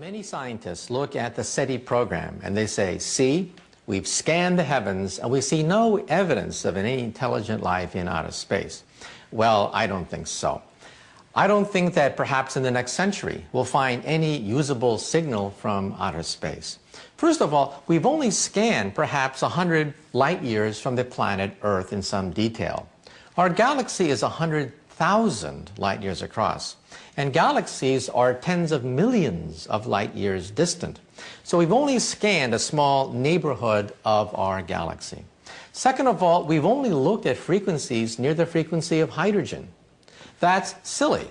Many scientists look at the SETI program and they say, see, we've scanned the heavens and we see no evidence of any intelligent life in outer space. Well, I don't think so. I don't think that perhaps in the next century we'll find any usable signal from outer space. First of all, we've only scanned perhaps 100 light years from the planet Earth in some detail. Our galaxy is 100,000 light years across, and galaxies are tens of millions of light years distant. So we've only scanned a small neighborhood of our galaxy. Second of all, we've only looked at frequencies near the frequency of hydrogen. That's silly.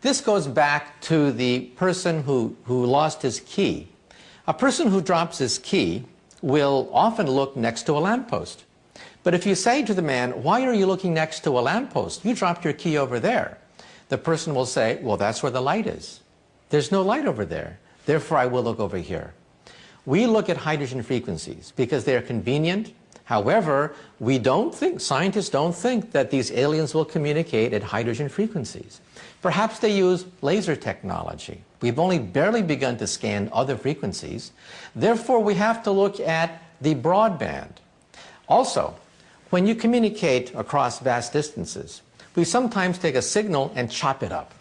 This goes back to the person who lost his key. A person who drops his key will often look next to a lamppost. But if you say to the man, why are you looking next to a lamppost? You dropped your key over there. The person will say, well, that's where the light is. There's no light over there. Therefore, I will look over here. We look at hydrogen frequencies because they are convenient. However, scientists don't think that these aliens will communicate at hydrogen frequencies. Perhaps they use laser technology. We've only barely begun to scan other frequencies. Therefore, we have to look at the broadband. Also, when you communicate across vast distances, we sometimes take a signal and chop it up.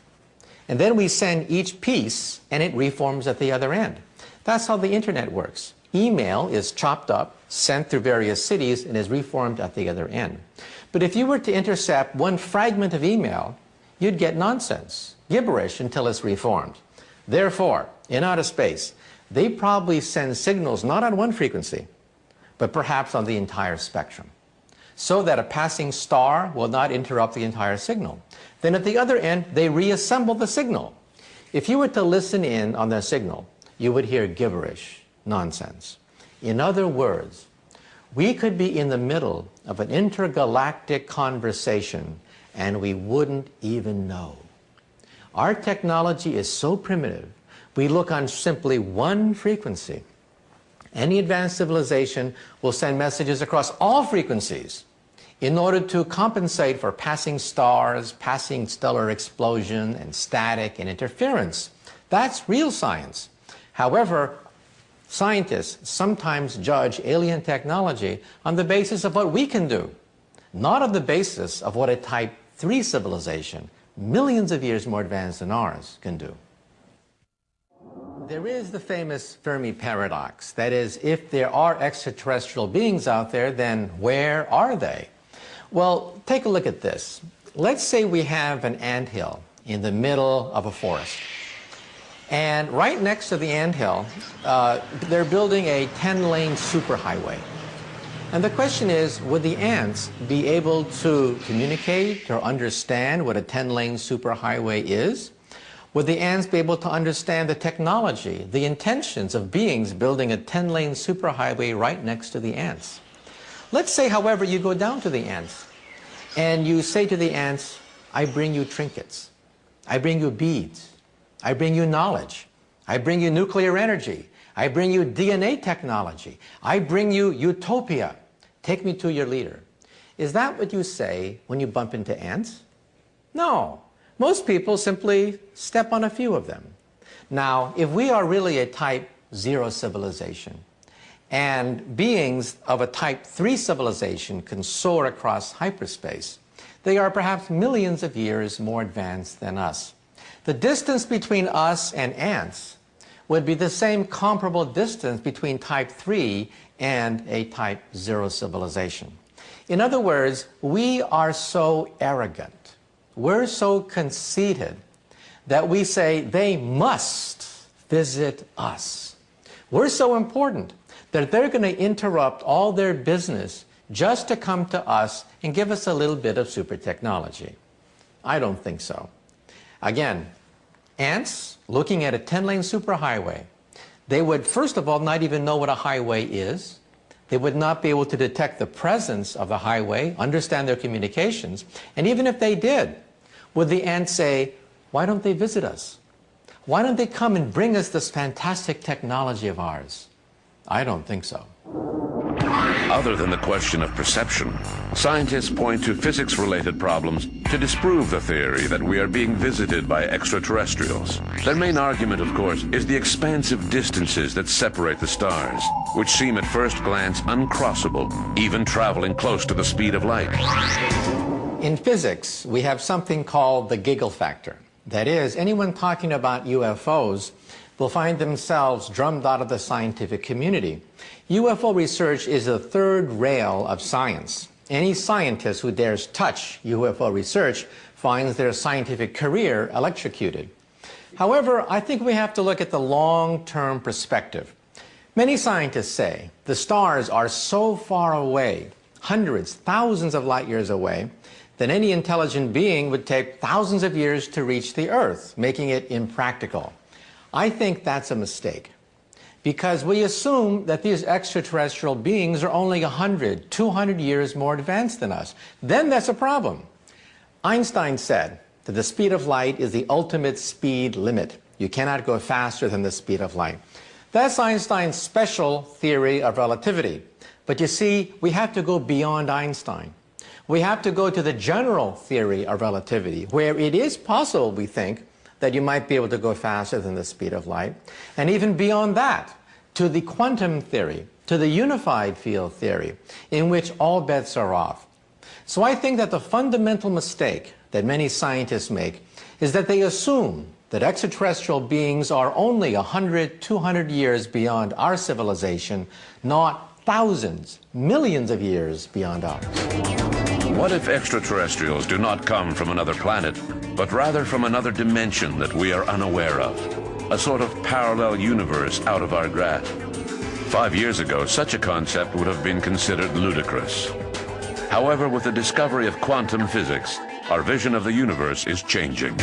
And then we send each piece and it reforms at the other end. That's how the internet works. Email is chopped up, sent through various cities, and is reformed at the other end. But if you were to intercept one fragment of email, you'd get nonsense, gibberish until it's reformed. Therefore, in outer space, they probably send signals not on one frequency, but perhaps on the entire spectrum, so that a passing star will not interrupt the entire signal. Then at the other end, they reassemble the signal. If you were to listen in on their signal, you would hear gibberish, nonsense. In other words, we could be in the middle of an intergalactic conversation and we wouldn't even know. Our technology is so primitive, we look on simply one frequency. Any advanced civilization will send messages across all frequencies in order to compensate for passing stars, passing stellar explosion, and static and interference. That's real science. However, scientists sometimes judge alien technology on the basis of what we can do, not on the basis of what a Type 3 civilization, millions of years more advanced than ours, can do. There is the famous Fermi paradox. That is, if there are extraterrestrial beings out there, then where are they? Well, take a look at this. Let's say we have an anthill in the middle of a forest. And right next to the anthill, they're building a 10-lane superhighway. And the question is, would the ants be able to communicate or understand what a 10-lane superhighway is? Would the ants be able to understand the technology, the intentions of beings building a 10-lane superhighway right next to the ants? Let's say, however, you go down to the ants and you say to the ants, I bring you trinkets, I bring you beads, I bring you knowledge, I bring you nuclear energy, I bring you DNA technology, I bring you utopia, take me to your leader. Is that what you say when you bump into ants? No. Most people simply step on a few of them. Now, if we are really a Type 0 civilization, and beings of a Type 3 civilization can soar across hyperspace, they are perhaps millions of years more advanced than us. The distance between us and ants would be the same comparable distance between Type 3 and a Type 0 civilization. In other words, we are so arrogant, we're so conceited that we say they must visit us. We're so important that they're going to interrupt all their business just to come to us and give us a little bit of super technology. I don't think so. Again, ants looking at a 10-lane superhighway, they would first of all not even know what a highway is. They would not be able to detect the presence of the highway, understand their communications, and even if they did, would the ants say, why don't they visit us? Why don't they come and bring us this fantastic technology of ours? I don't think so. Other than the question of perception, scientists point to physics-related problems to disprove the theory that we are being visited by extraterrestrials. Their main argument, of course, is the expansive distances that separate the stars, which seem at first glance uncrossable, even traveling close to the speed of light. In physics, we have something called the giggle factor. That is, anyone talking about UFOs will find themselves drummed out of the scientific community. UFO research is the third rail of science. Any scientist who dares touch UFO research finds their scientific career electrocuted. However, I think we have to look at the long-term perspective. Many scientists say the stars are so far away, hundreds, thousands of light years away, that any intelligent being would take thousands of years to reach the Earth, making it impractical. I think that's a mistake, because we assume that these extraterrestrial beings are only 100, 200 years more advanced than us. Then that's a problem. Einstein said that the speed of light is the ultimate speed limit. You cannot go faster than the speed of light. That's Einstein's special theory of relativity. But you see, we have to go beyond Einstein. We have to go to the general theory of relativity, where it is possible, we think, that you might be able to go faster than the speed of light. And even beyond that, to the quantum theory, to the unified field theory, in which all bets are off. So I think that the fundamental mistake that many scientists make is that they assume that extraterrestrial beings are only 100, 200 years beyond our civilization, not thousands, millions of years beyond ours. What if extraterrestrials do not come from another planet, but rather from another dimension that we are unaware of? A sort of parallel universe out of our grasp. 5 years ago, such a concept would have been considered ludicrous. However, with the discovery of quantum physics, our vision of the universe is changing.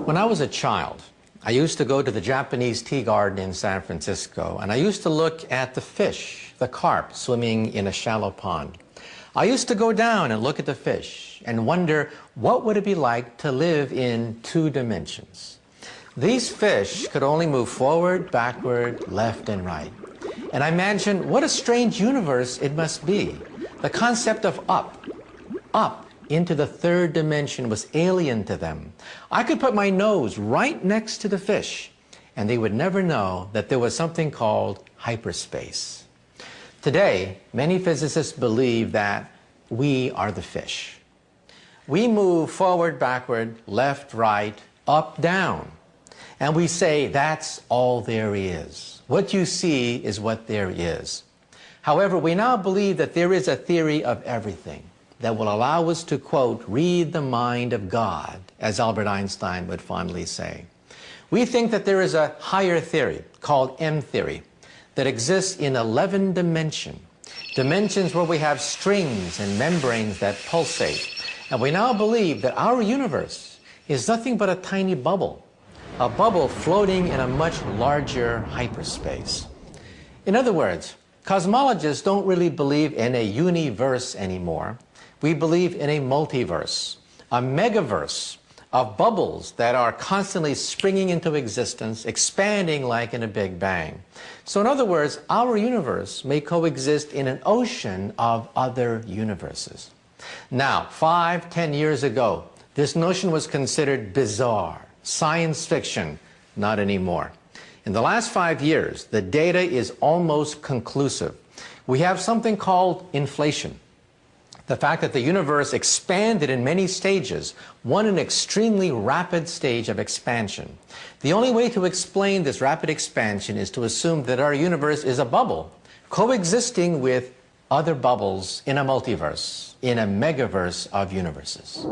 When I was a child, I used to go to the Japanese tea garden in San Francisco, and I used to look at the fish, the carp, swimming in a shallow pond. I used to go down and look at the fish and wonder what would it be like to live in 2 dimensions. These fish could only move forward, backward, left, and right. And I imagined what a strange universe it must be. The concept of up into the 3rd dimension was alien to them. I could put my nose right next to the fish, and they would never know that there was something called hyperspace. Today, many physicists believe that we are the fish. We move forward, backward, left, right, up, down. And we say that's all there is. What you see is what there is. However, we now believe that there is a theory of everything that will allow us to, quote, read the mind of God, as Albert Einstein would fondly say. We think that there is a higher theory called M theory that exists in 11 dimensions where we have strings and membranes that pulsate. And we now believe that our universe is nothing but a tiny bubble, a bubble floating in a much larger hyperspace. In other words, cosmologists don't really believe in a universe anymore. We believe in a multiverse, a megaverse of bubbles that are constantly springing into existence, expanding like in a Big Bang. So in other words, our universe may coexist in an ocean of other universes. Now, 5, 10 years ago, this notion was considered bizarre, science fiction. Not anymore. In the last 5 years, the data is almost conclusive. We have something called inflation. The fact that the universe expanded in many stages, one an extremely rapid stage of expansion. The only way to explain this rapid expansion is to assume that our universe is a bubble, coexisting with other bubbles in a multiverse, in a megaverse of universes.